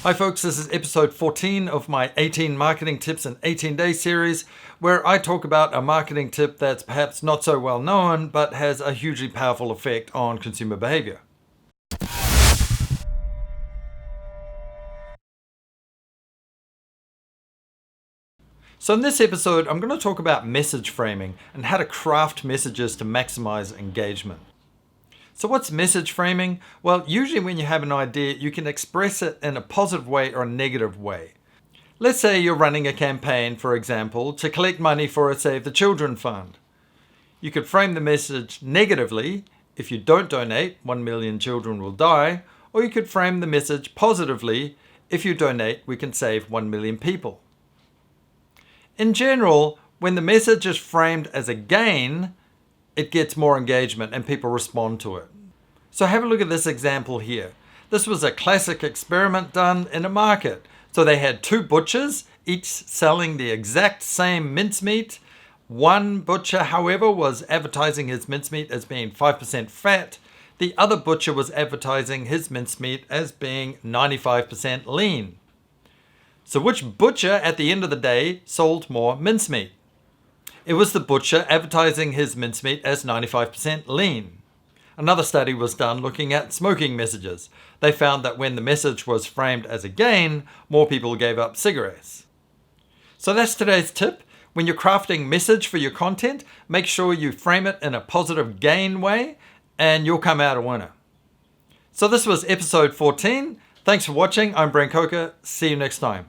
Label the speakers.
Speaker 1: Hi folks, this is episode 14 of my 18 marketing tips in 18 day series, where I talk about a marketing tip that's perhaps not so well known, but has a hugely powerful effect on consumer behavior. So in this episode, I'm going to talk about message framing and how to craft messages to maximize engagement. So what's message framing? Well, usually when you have an idea, you can express it in a positive way or a negative way. Let's say you're running a campaign, for example, to collect money for a Save the Children fund. You could frame the message negatively: if you don't donate, 1 million children will die. Or you could frame the message positively: if you donate, we can save 1 million people. In general, when the message is framed as a gain, it gets more engagement and people respond to it. So have a look at this example here. This was a classic experiment done in a market. So they had two butchers, each selling the exact same mincemeat. One butcher, however, was advertising his mincemeat as being 5% fat. The other butcher was advertising his mincemeat as being 95% lean. So which butcher at the end of the day sold more mincemeat? It was the butcher advertising his mincemeat as 95% lean. Another study was done looking at smoking messages. They found that when the message was framed as a gain, more people gave up cigarettes. So that's today's tip. When you're crafting message for your content, make sure you frame it in a positive gain way and you'll come out a winner. So this was episode 14. Thanks for watching. I'm Brent Coker. See you next time.